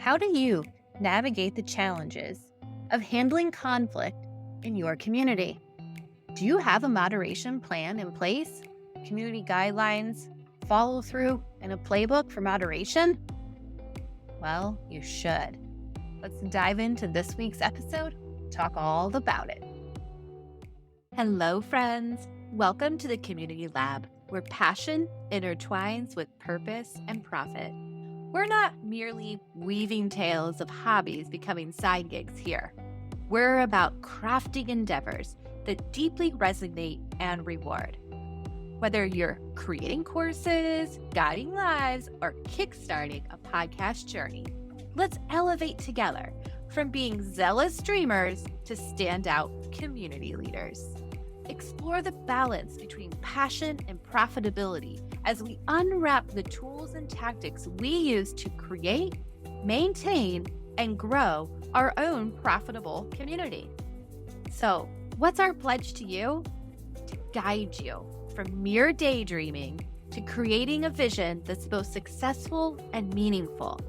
How do you navigate the challenges of handling conflict in your community? Do you have a moderation plan in place, community guidelines, follow through, and a playbook for moderation? Well, you should. Let's dive into this week's episode, talk all about it. Hello, friends. Welcome to the Community Lab, where passion intertwines with purpose and profit. We're not merely weaving tales of hobbies becoming side gigs here. We're about crafting endeavors that deeply resonate and reward. Whether you're creating courses, guiding lives, or kickstarting a podcast journey, let's elevate together from being zealous dreamers to standout community leaders. Explore the balance between passion and profitability as we unwrap the tools and tactics we use to create, maintain, and grow our own profitable community. So, what's our pledge to you? To guide you from mere daydreaming to creating a vision that's both successful and meaningful,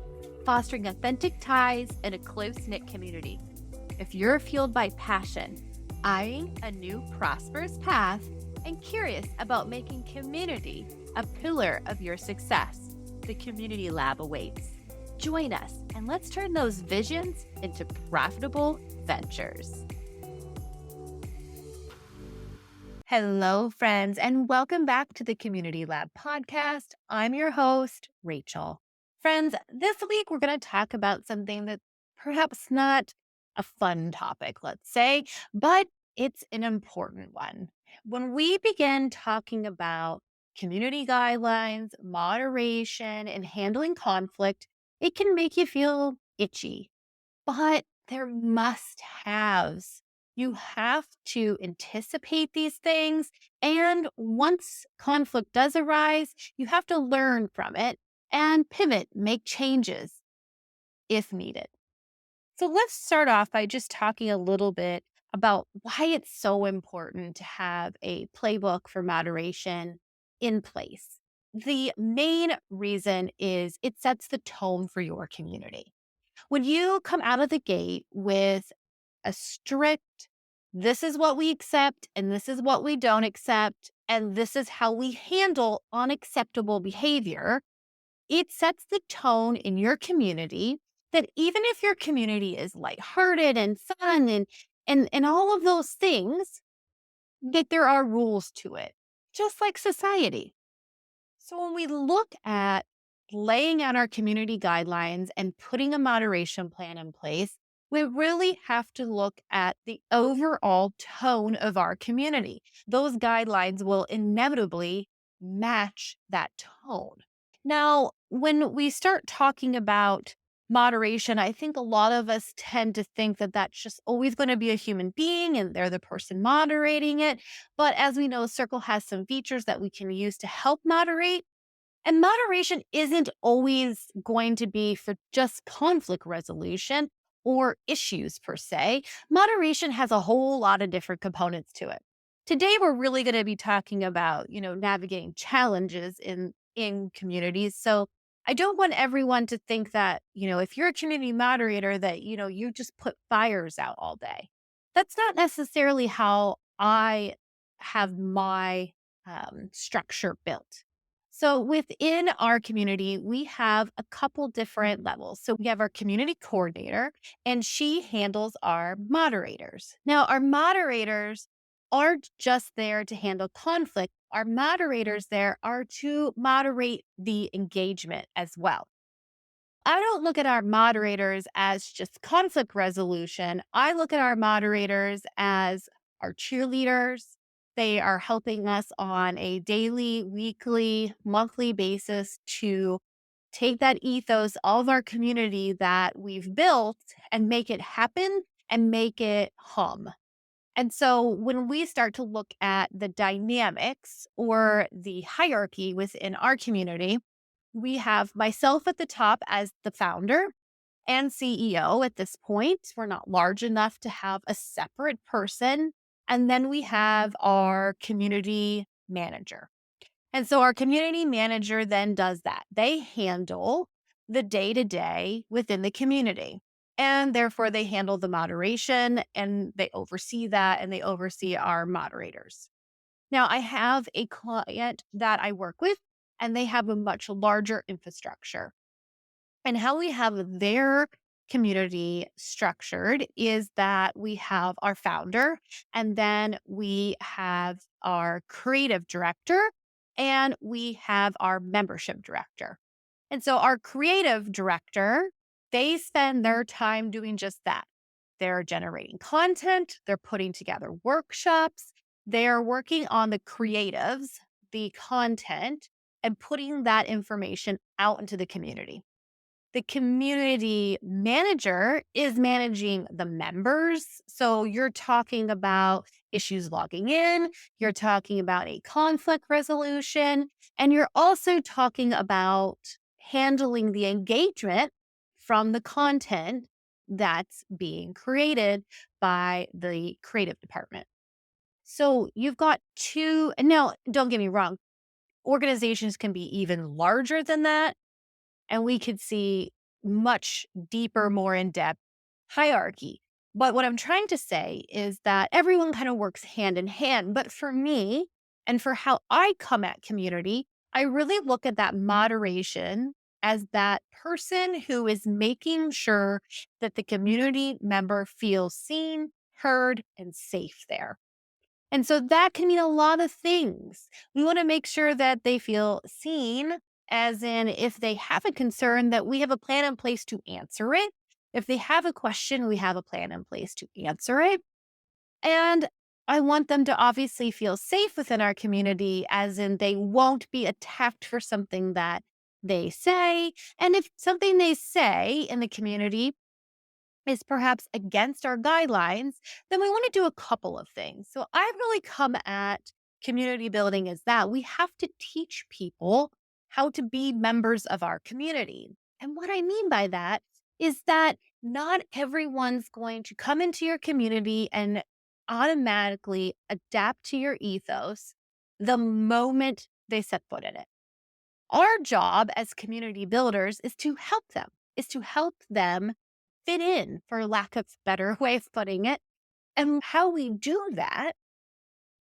fostering authentic ties and a close-knit community. If you're fueled by passion, eyeing a new prosperous path, and curious about making community a pillar of your success, the Community Lab awaits. Join us and let's turn those visions into profitable ventures. Hello, friends, and welcome back to the Community Lab podcast. I'm your host, Rachel. Friends, this week we're going to talk about something that's perhaps not a fun topic, let's say, but it's an important one. When we begin talking about community guidelines, moderation, and handling conflict, it can make you feel itchy, but they're must haves. You have to anticipate these things. And once conflict does arise, you have to learn from it and pivot, make changes if needed. So let's start off by just talking a little bit about why it's so important to have a playbook for moderation in place. The main reason is it sets the tone for your community. When you come out of the gate with a strict, this is what we accept and this is what we don't accept, and this is how we handle unacceptable behavior, it sets the tone in your community that even if your community is lighthearted and fun and all of those things, that there are rules to it, just like society. So when we look at laying out our community guidelines and putting a moderation plan in place, we really have to look at the overall tone of our community. Those guidelines will inevitably match that tone. Now, when we start talking about moderation, I think a lot of us tend to think that that's just always going to be a human being and they're the person moderating it. But as we know, Circle has some features that we can use to help moderate. And moderation isn't always going to be for just conflict resolution or issues per se. Moderation has a whole lot of different components to it. Today, we're really going to be talking about, navigating challenges in communities. So I don't want everyone to think that, if you're a community moderator that, you just put fires out all day. That's not necessarily how I have my structure built. So within our community, we have a couple different levels. So we have our community coordinator, and she handles our moderators. Now, our moderators aren't just there to handle conflict. Our moderators there are to moderate the engagement as well. I don't look at our moderators as just conflict resolution. I look at our moderators as our cheerleaders. They are helping us on a daily, weekly, monthly basis to take that ethos of our community that we've built and make it happen and make it hum. And so when we start to look at the dynamics or the hierarchy within our community, we have myself at the top as the founder and CEO at this point. We're not large enough to have a separate person. And then we have our community manager. And so our community manager then does that. They handle the day to day within the community. And therefore, they handle the moderation and they oversee that and they oversee our moderators. Now, I have a client that I work with, and they have a much larger infrastructure. And how we have their community structured is that we have our founder, and then we have our creative director, and we have our membership director. And so our creative director, they spend their time doing just that. They're generating content, they're putting together workshops, they're working on the creatives, the content, and putting that information out into the community. The community manager is managing the members. So you're talking about issues logging in, you're talking about a conflict resolution, and you're also talking about handling the engagement from the content that's being created by the creative department. So you've got two, and now don't get me wrong, organizations can be even larger than that and we could see much deeper, more in depth hierarchy. But what I'm trying to say is that everyone kind of works hand in hand. But for me, and for how I come at community, I really look at that moderation as that person who is making sure that the community member feels seen, heard, and safe there. And so that can mean a lot of things. We want to make sure that they feel seen, as in, if they have a concern, that we have a plan in place to answer it. If they have a question, we have a plan in place to answer it. And I want them to obviously feel safe within our community, as in, they won't be attacked for something that they say. And if something they say in the community is perhaps against our guidelines, then we want to do a couple of things. So I've really come at community building as that we have to teach people how to be members of our community. And what I mean by that is that not everyone's going to come into your community and automatically adapt to your ethos the moment they set foot in it. Our job as community builders is to help them fit in, for lack of better way of putting it. And how we do that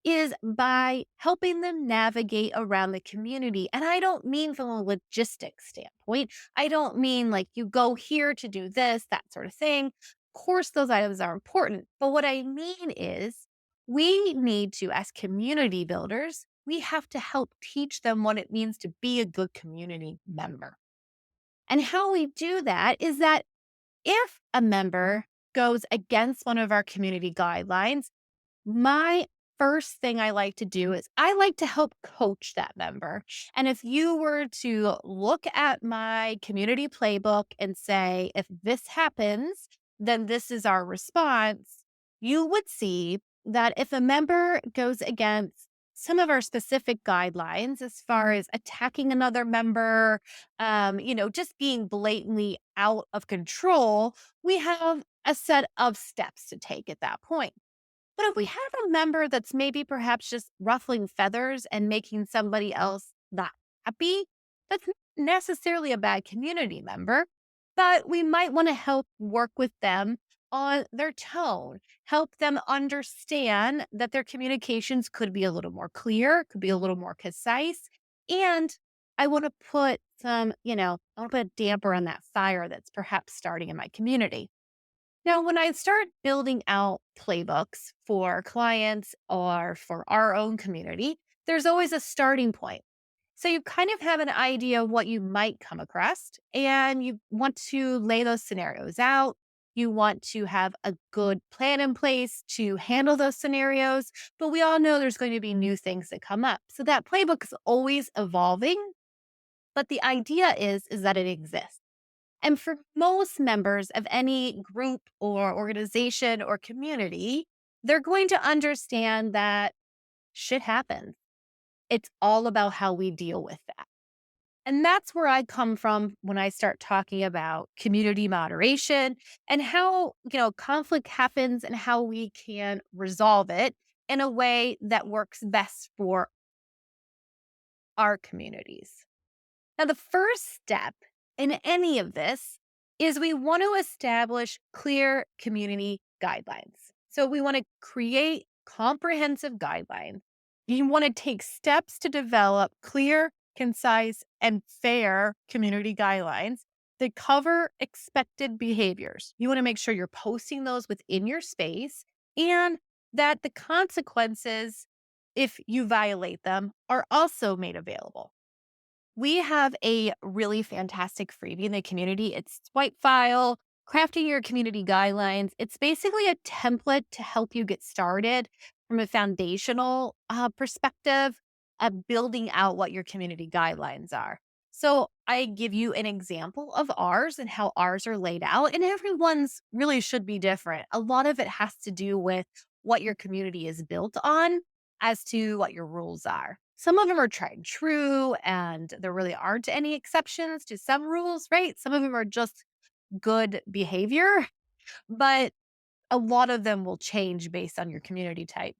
is by helping them navigate around the community. And I don't mean from a logistics standpoint. I don't mean like you go here to do this, that sort of thing. Of course, those items are important. But what I mean is we need to, as community builders, we have to help teach them what it means to be a good community member. And how we do that is that if a member goes against one of our community guidelines, my first thing I like to do is I like to help coach that member. And if you were to look at my community playbook and say, if this happens, then this is our response, you would see that if a member goes against some of our specific guidelines as far as attacking another member, just being blatantly out of control, we have a set of steps to take at that point. But if we have a member that's maybe perhaps just ruffling feathers and making somebody else not happy, that's not necessarily a bad community member, but we might want to help work with them on their tone, help them understand that their communications could be a little more clear, could be a little more concise. And I want to put I want to put a damper on that fire that's perhaps starting in my community. Now, when I start building out playbooks for clients or for our own community, there's always a starting point. So you kind of have an idea of what you might come across, and you want to lay those scenarios out. You want to have a good plan in place to handle those scenarios, but we all know there's going to be new things that come up. So that playbook is always evolving, but the idea is that it exists. And for most members of any group or organization or community, they're going to understand that shit happens. It's all about how we deal with that. And that's where I come from when I start talking about community moderation and how, conflict happens and how we can resolve it in a way that works best for our communities. Now, the first step in any of this is we want to establish clear community guidelines. So we want to create comprehensive guidelines. You want to take steps to develop clear, concise, and fair community guidelines that cover expected behaviors. You want to make sure you're posting those within your space and that the consequences, if you violate them, are also made available. We have a really fantastic freebie in the community. It's Swipe File, Crafting Your Community Guidelines. It's basically a template to help you get started from a foundational perspective of building out what your community guidelines are. So I give you an example of ours and how ours are laid out, and everyone's really should be different. A lot of it has to do with what your community is built on as to what your rules are. Some of them are tried and true, and there really aren't any exceptions to some rules, right? Some of them are just good behavior, but a lot of them will change based on your community type.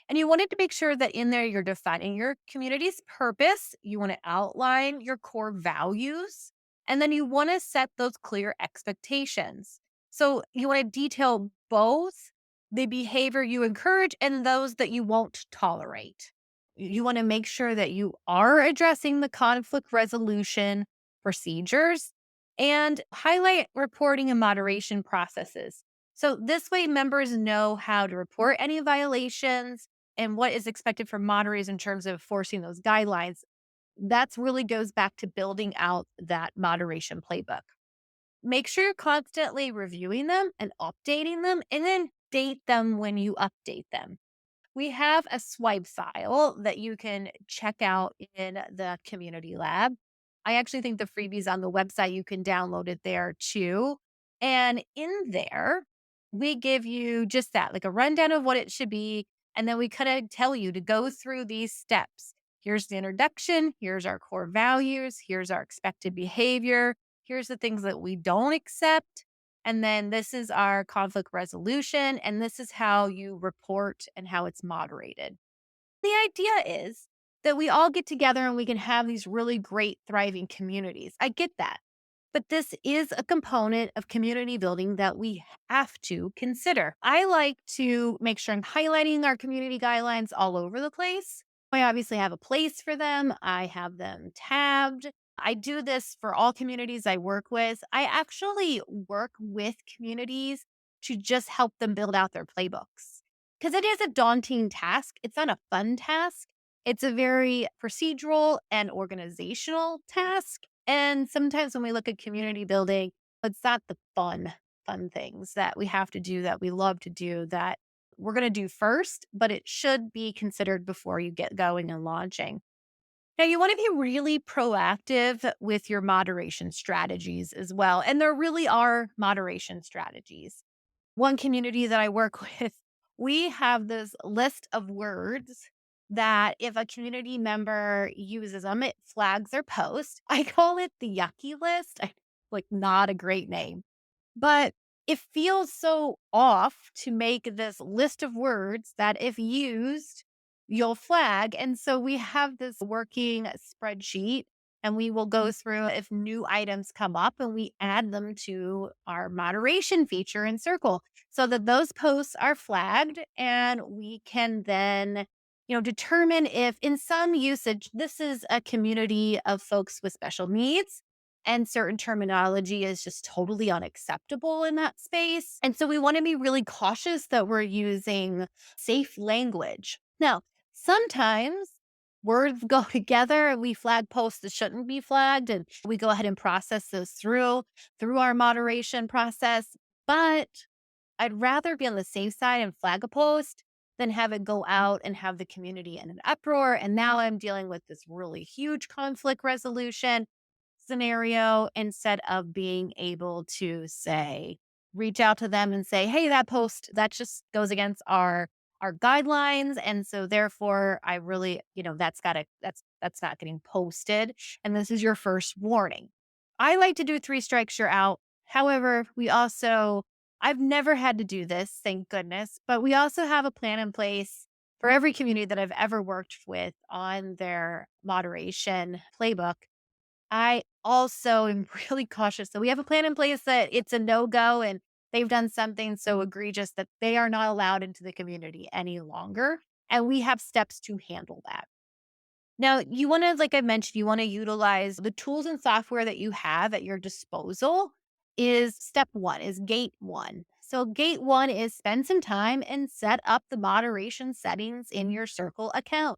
And you wanted to make sure that in there you're defining your community's purpose, you want to outline your core values, and then you want to set those clear expectations. So you want to detail both the behavior you encourage and those that you won't tolerate. You want to make sure that you are addressing the conflict resolution procedures and highlight reporting and moderation processes. So this way, members know how to report any violations and what is expected from moderators in terms of forcing those guidelines. That's really goes back to building out that moderation playbook. Make sure you're constantly reviewing them and updating them, and then date them when you update them. We have a swipe file that you can check out in the community lab. I actually think the freebies on the website, you can download it there too. And in there, we give you just that, like a rundown of what it should be. And then we kind of tell you to go through these steps. Here's the introduction. Here's our core values. Here's our expected behavior. Here's the things that we don't accept. And then this is our conflict resolution, and this is how you report and how it's moderated. The idea is that we all get together and we can have these really great, thriving communities. I get that. But this is a component of community building that we have to consider. I like to make sure I'm highlighting our community guidelines all over the place. I obviously have a place for them, I have them tabbed. I do this for all communities I work with. I actually work with communities to just help them build out their playbooks because it is a daunting task. It's not a fun task. It's a very procedural and organizational task. And sometimes when we look at community building, it's not the fun things that we have to do that we love to do that we're going to do first, but it should be considered before you get going and launching. Now, you want to be really proactive with your moderation strategies as well. And there really are moderation strategies. One community that I work with, we have this list of words that if a community member uses them, it flags their post. I call it the yucky list. Like, not a great name. But it feels so off to make this list of words that if used, you'll flag. And so we have this working spreadsheet and we will go through if new items come up and we add them to our moderation feature in Circle so that those posts are flagged and we can then determine if in some usage this is a community of folks with special needs and certain terminology is just totally unacceptable in that space. And so we want to be really cautious that we're using safe language. Now, sometimes words go together and we flag posts that shouldn't be flagged and we go ahead and process those through our moderation process. But I'd rather be on the safe side and flag a post than have it go out and have the community in an uproar. And now I'm dealing with this really huge conflict resolution scenario instead of being able to say, reach out to them and say, hey, that post that just goes against our guidelines. And so therefore I really, that's not getting posted. And this is your first warning. I like to do 3 strikes, you're out. However, I've never had to do this, thank goodness, but we also have a plan in place for every community that I've ever worked with on their moderation playbook I also am really cautious. So we have a plan in place that it's a no-go and they've done something so egregious that they are not allowed into the community any longer. And we have steps to handle that. Now, you want to, like I mentioned, you want to utilize the tools and software that you have at your disposal. Is step one, is gate one. So, gate one is spend some time and set up the moderation settings in your Circle account.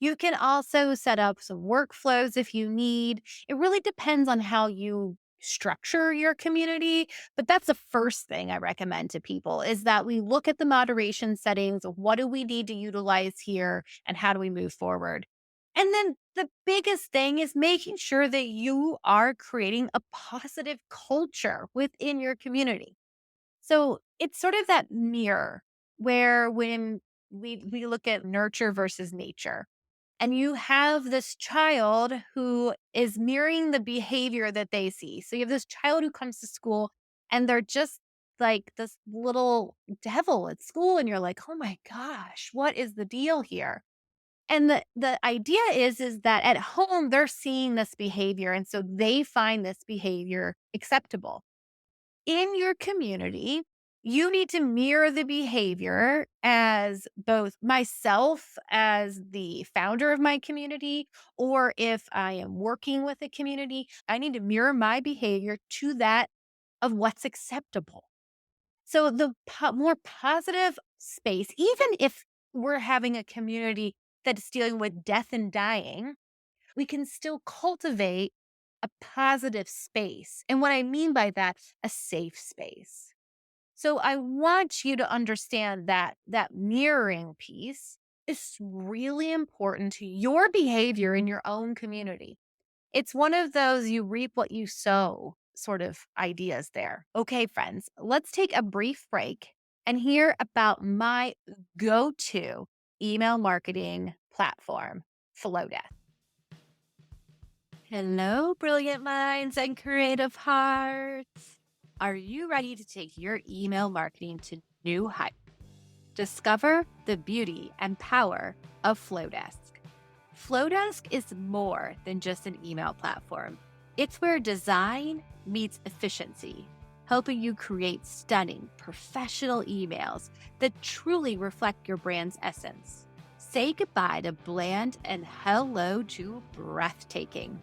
You can also set up some workflows if you need. It really depends on how you structure your community, but that's the first thing I recommend to people is that we look at the moderation settings. What do we need to utilize here and how do we move forward? And then the biggest thing is making sure that you are creating a positive culture within your community. So it's sort of that mirror where when we look at nurture versus nature, and you have this child who is mirroring the behavior that they see. So you have this child who comes to school and they're just like this little devil at school, and you're like, oh my gosh, what is the deal here? And the idea is that at home they're seeing this behavior, and so they find this behavior acceptable in your community. You need to mirror the behavior as both myself, as the founder of my community, or if I am working with a community, I need to mirror my behavior to that of what's acceptable. So the more positive space, even if we're having a community that's dealing with death and dying, we can still cultivate a positive space. And what I mean by that, a safe space. So I want you to understand that that mirroring piece is really important to your behavior in your own community. It's one of those you reap what you sow sort of ideas there. Okay, friends, let's take a brief break and hear about my go to email marketing platform, Flowdesk. Hello, brilliant minds and creative hearts. Are you ready to take your email marketing to new heights? Discover the beauty and power of Flowdesk. Flowdesk is more than just an email platform. It's where design meets efficiency, helping you create stunning, professional emails that truly reflect your brand's essence. Say goodbye to bland and hello to breathtaking.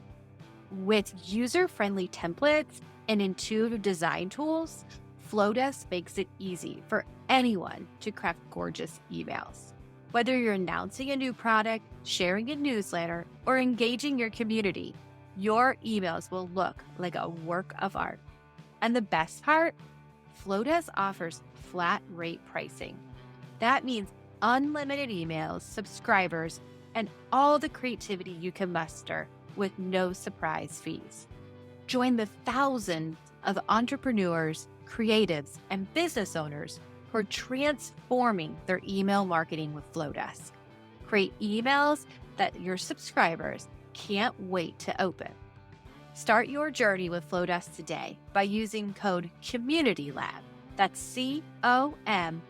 With user-friendly templates and intuitive design tools, Flowdesk makes it easy for anyone to craft gorgeous emails. Whether you're announcing a new product, sharing a newsletter, or engaging your community, your emails will look like a work of art. And the best part? Flowdesk offers flat rate pricing. That means unlimited emails, subscribers, and all the creativity you can muster with no surprise fees. Join the thousands of entrepreneurs, creatives, and business owners who are transforming their email marketing with Flowdesk. Create emails that your subscribers can't wait to open. Start your journey with Flowdesk today by using code CommunityLab. That's CommunityLab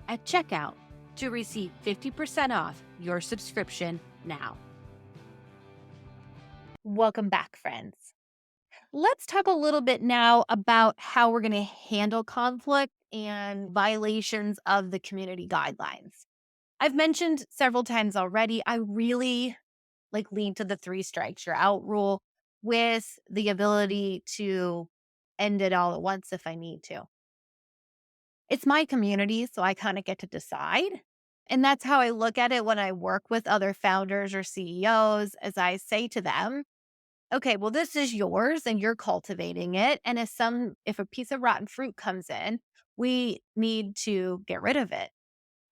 at checkout to receive 50% off your subscription now. Welcome back, friends. Let's talk a little bit now about how we're going to handle conflict and violations of the community guidelines. I've mentioned several times already, I really lean to the 3 strikes you're out rule with the ability to end it all at once if I need to. It's my community, so I kind of get to decide. And that's how I look at it when I work with other founders or CEOs, as I say to them, okay, well, this is yours and you're cultivating it. And if a piece of rotten fruit comes in, we need to get rid of it.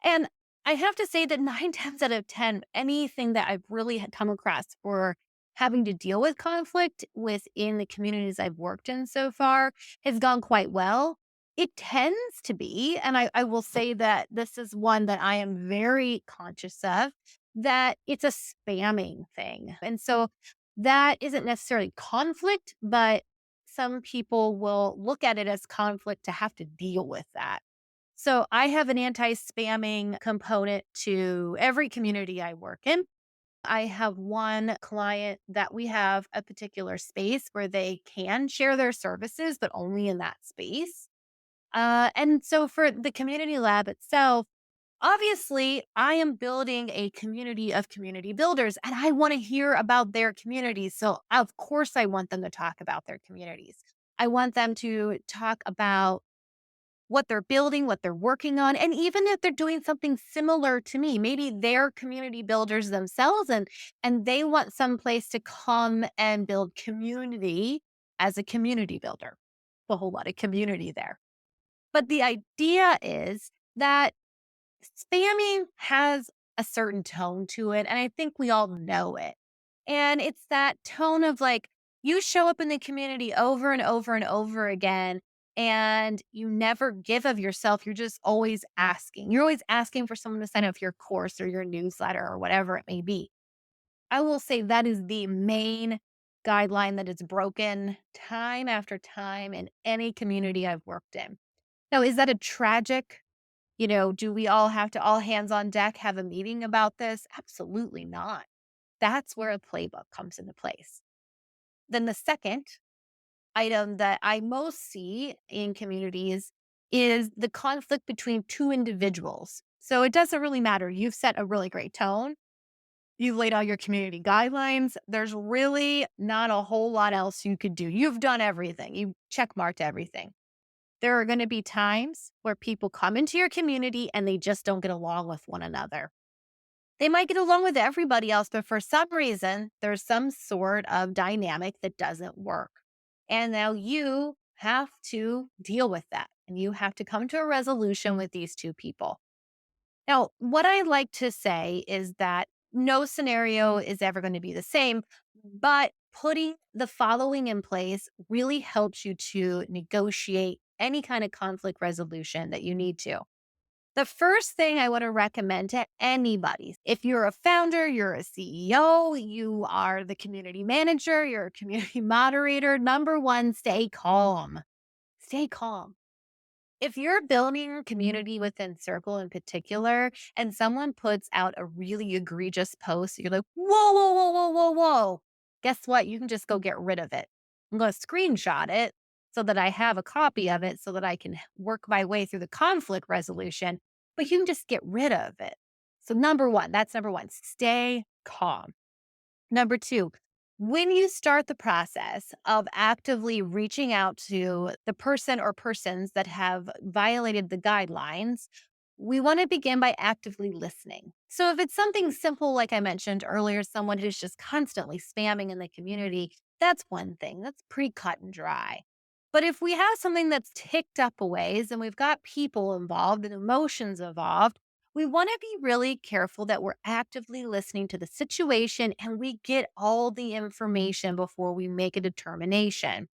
And I have to say that 9 times out of 10, anything that I've really had come across for having to deal with conflict within the communities I've worked in so far has gone quite well. It tends to be, and I will say that this is one that I am very conscious of, that it's a spamming thing. And so that isn't necessarily conflict, but some people will look at it as conflict to have to deal with that. So I have an anti-spamming component to every community I work in. I have one client that we have a particular space where they can share their services, but only in that space. And so for the community lab itself, obviously, I am building a community of community builders and I want to hear about their communities. So, of course, I want them to talk about their communities. I want them to talk about what they're building, what they're working on, and even if they're doing something similar to me, maybe they're community builders themselves and they want some place to come and build community as a community builder. A whole lot of community there. But the idea is that spamming has a certain tone to it, and I think we all know it. And it's that tone of like, you show up in the community over and over and over again, and you never give of yourself. You're just always asking. You're always asking for someone to sign up for your course or your newsletter or whatever it may be. I will say that is the main guideline that is broken time after time in any community I've worked in. Now, is that a tragic do we all have to all hands on deck have a meeting about this? Absolutely not. That's where a playbook comes into place. Then the second item that I most see in communities is the conflict between two individuals. So it doesn't really matter. You've set a really great tone. You've laid out your community guidelines. There's really not a whole lot else you could do. You've done everything. You check marked everything. There are going to be times where people come into your community and they just don't get along with one another. They might get along with everybody else, but for some reason, there's some sort of dynamic that doesn't work. And now you have to deal with that and you have to come to a resolution with these two people. Now, what I like to say is that no scenario is ever going to be the same, but putting the following in place really helps you to negotiate any kind of conflict resolution that you need to. The first thing I want to recommend to anybody, if you're a founder, you're a CEO, you are the community manager, you're a community moderator, number one, stay calm. Stay calm. If you're building community within Circle in particular, and someone puts out a really egregious post, you're like, whoa, whoa, whoa, whoa, whoa, whoa. Guess what? You can just go get rid of it. I'm going to screenshot it so that I have a copy of it so that I can work my way through the conflict resolution, but you can just get rid of it. So, number one, that's number one, stay calm. Number two, when you start the process of actively reaching out to the person or persons that have violated the guidelines, we want to begin by actively listening. So, if it's something simple, like I mentioned earlier, someone who's just constantly spamming in the community, that's one thing. That's pretty cut and dry. But if we have something that's ticked up a ways and we've got people involved and emotions involved, we want to be really careful that we're actively listening to the situation and we get all the information before we make a determination.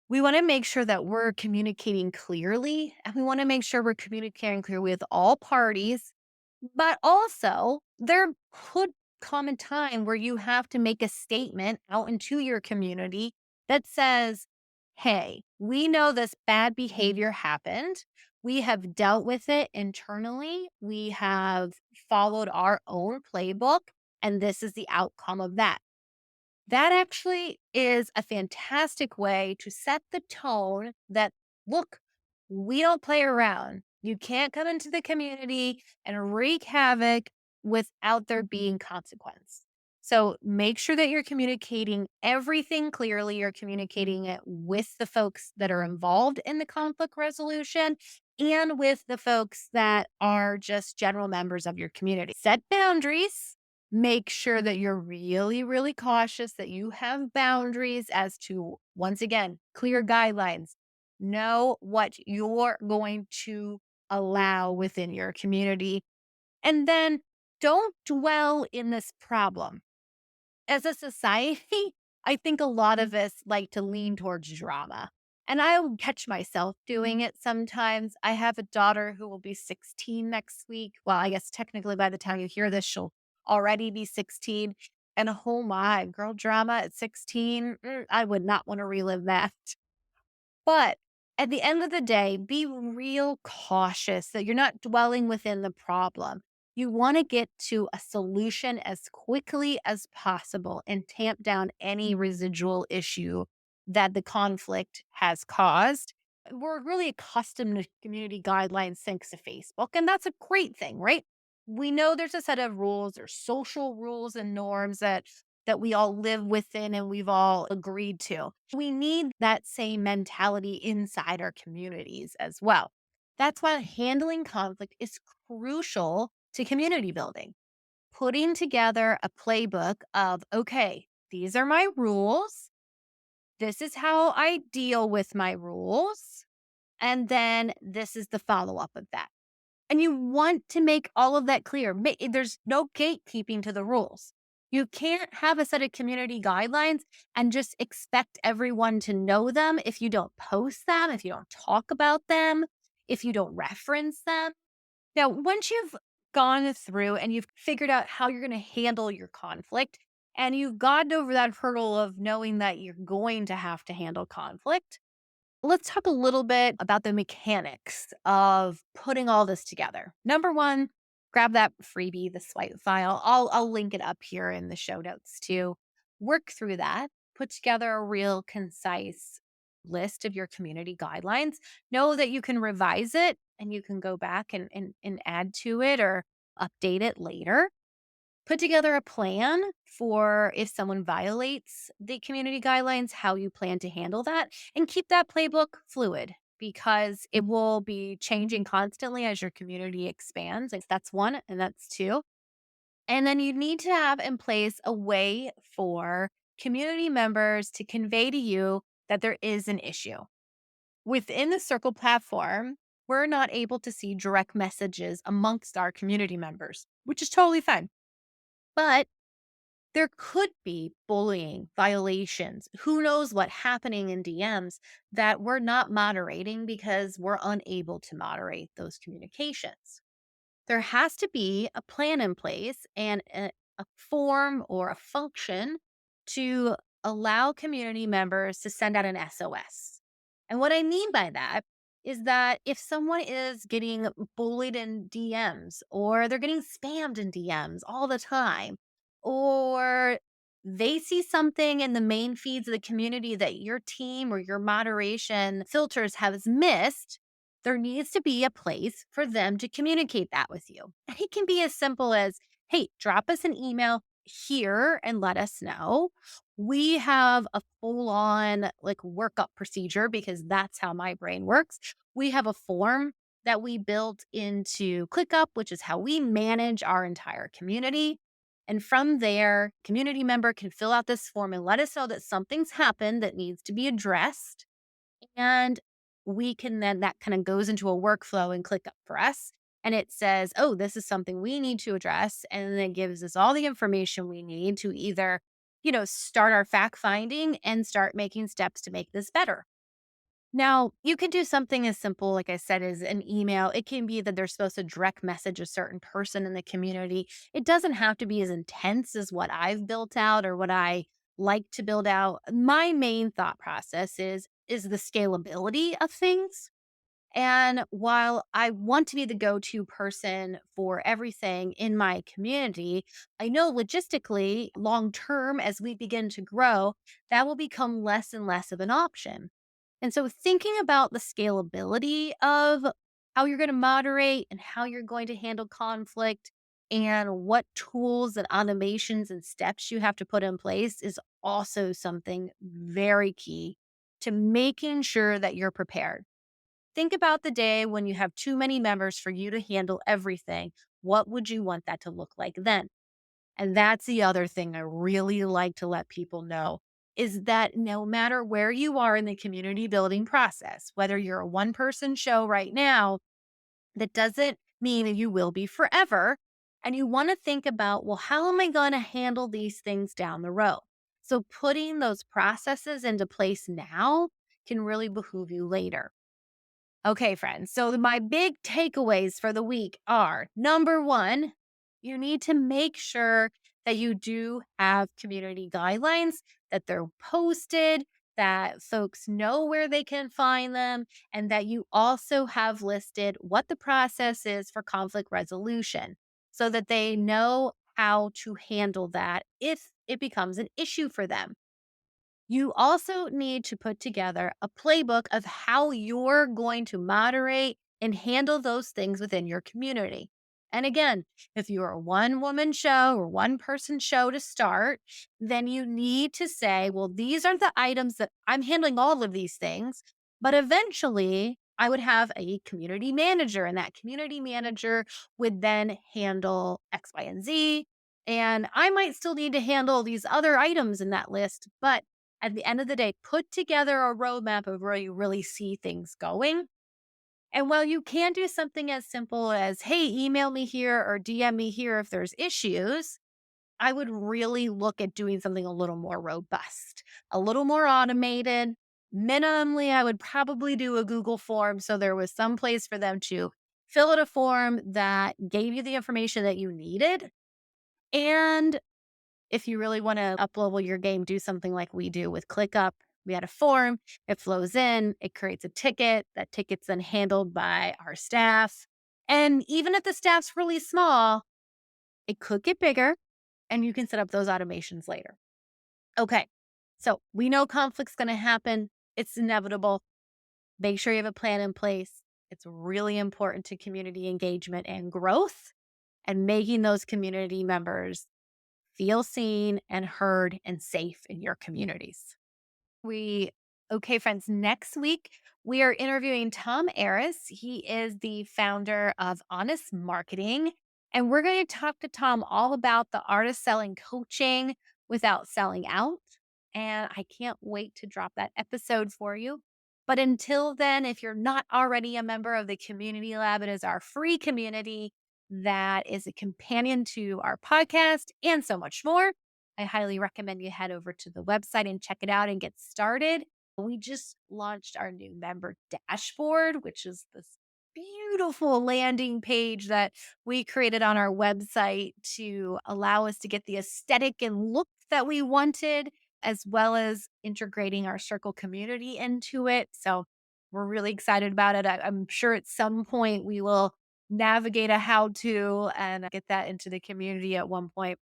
We want to make sure that we're communicating clearly and we want to make sure we're communicating clearly with all parties. But also, there could come a time where you have to make a statement out into your community that says, hey, we know this bad behavior happened. We have dealt with it internally. We have followed our own playbook, and this is the outcome of that. That actually is a fantastic way to set the tone that, look, we don't play around. You can't come into the community and wreak havoc without there being consequence. So make sure that you're communicating everything clearly. You're communicating it with the folks that are involved in the conflict resolution and with the folks that are just general members of your community. Set boundaries. Make sure that you're really, really cautious, that you have boundaries as to, once again, clear guidelines. Know what you're going to allow within your community. And then don't dwell in this problem. As a society, I think a lot of us like to lean towards drama. And I'll catch myself doing it sometimes. I have a daughter who will be 16 next week. Well, I guess technically by the time you hear this, she'll already be 16. And oh my, girl drama at 16, I would not want to relive that. But At the end of the day, be real cautious that you're not dwelling within the problem. You want to get to a solution as quickly as possible and tamp down any residual issue that the conflict has caused. We're really accustomed to community guidelines thanks to Facebook, and that's a great thing, right? We know there's a set of rules or social rules and norms that we all live within and we've all agreed to. We need that same mentality inside our communities as well. That's why handling conflict is crucial to community building. Putting together a playbook of, okay, these are my rules. This is how I deal with my rules. And then this is the follow up of that. And you want to make all of that clear. There's no gatekeeping to the rules. You can't have a set of community guidelines and just expect everyone to know them if you don't post them, if you don't talk about them, if you don't reference them. Now, once you've gone through and you've figured out how you're going to handle your conflict, and you've gotten over that hurdle of knowing that you're going to have to handle conflict, let's talk a little bit about the mechanics of putting all this together. Number one, grab that freebie, the swipe file. I'll link it up here in the show notes too. Work through that, put together a real concise list of your community guidelines. Know that you can revise it and you can go back and add to it or update it later. Put together a plan for if someone violates the community guidelines, how you plan to handle that, and keep that playbook fluid because it will be changing constantly as your community expands. Like that's one, and that's two. And then you need to have in place a way for community members to convey to you that there is an issue. Within the Circle platform, we're not able to see direct messages amongst our community members, which is totally fine. But there could be bullying, violations, who knows what happening in DMs that we're not moderating because we're unable to moderate those communications. There has to be a plan in place and a form or a function to allow community members to send out an SOS. And what I mean by that is that if someone is getting bullied in DMs or they're getting spammed in DMs all the time, or they see something in the main feeds of the community that your team or your moderation filters has missed, there needs to be a place for them to communicate that with you. And it can be as simple as, hey, drop us an email here and let us know. We have a full on like workup procedure because that's how my brain works. We have a form that we built into ClickUp, which is how we manage our entire community. And from there, community member can fill out this form and let us know that something's happened that needs to be addressed, and we can then that kind of goes into a workflow and click up for us. And it says, oh, this is something we need to address. And then it gives us all the information we need to either, start our fact finding and start making steps to make this better. Now, you can do something as simple, like I said, as an email. It can be that they're supposed to direct message a certain person in the community. It doesn't have to be as intense as what I've built out or what I like to build out. My main thought process is the scalability of things. And while I want to be the go-to person for everything in my community, I know logistically, long term, as we begin to grow, that will become less and less of an option. And so thinking about the scalability of how you're going to moderate and how you're going to handle conflict and what tools and automations and steps you have to put in place is also something very key to making sure that you're prepared. Think about the day when you have too many members for you to handle everything. What would you want that to look like then? And that's the other thing I really like to let people know is that no matter where you are in the community building process, whether you're a one person show right now, that doesn't mean that you will be forever. And you want to think about, well, how am I going to handle these things down the road? So putting those processes into place now can really behoove you later. Okay, friends. So my big takeaways for the week are number one, you need to make sure that you do have community guidelines, that they're posted, that folks know where they can find them, and that you also have listed what the process is for conflict resolution so that they know how to handle that if it becomes an issue for them. You also need to put together a playbook of how you're going to moderate and handle those things within your community. And again, if you're a one woman show or one person show to start, then you need to say, well, these are the items that I'm handling all of these things. But eventually, I would have a community manager, and that community manager would then handle X, Y, and Z. And I might still need to handle these other items in that list, but at the end of the day, put together a roadmap of where you really see things going. And while you can do something as simple as, hey, email me here or DM me here if there's issues, I would really look at doing something a little more robust, a little more automated. Minimally, I would probably do a Google form so there was some place for them to fill out a form that gave you the information that you needed. And if you really want to up-level your game, do something like we do with ClickUp. We had a form, it flows in, it creates a ticket. That ticket's then handled by our staff. And even if the staff's really small, it could get bigger and you can set up those automations later. Okay. So we know conflict's going to happen. It's inevitable. Make sure you have a plan in place. It's really important to community engagement and growth and making those community members feel seen and heard and safe in your communities. Okay, friends, next week we are interviewing Tom Aris. He is the founder of Honest Marketing. And we're going to talk to Tom all about the art of selling coaching without selling out. And I can't wait to drop that episode for you. But until then, if you're not already a member of the Community Lab, it is our free community that is a companion to our podcast and so much more. I highly recommend you head over to the website and check it out and get started. We just launched our new member dashboard, which is this beautiful landing page that we created on our website to allow us to get the aesthetic and look that we wanted, as well as integrating our circle community into it. So we're really excited about it. I'm sure at some point we will navigate a how to and get that into the community at one point.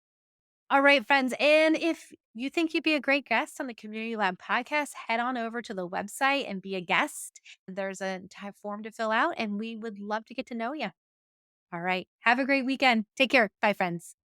All right, friends. And if you think you'd be a great guest on the Community Lab podcast, head on over to the website and be a guest. There's a type form to fill out, and we would love to get to know you. All right. Have a great weekend. Take care. Bye, friends.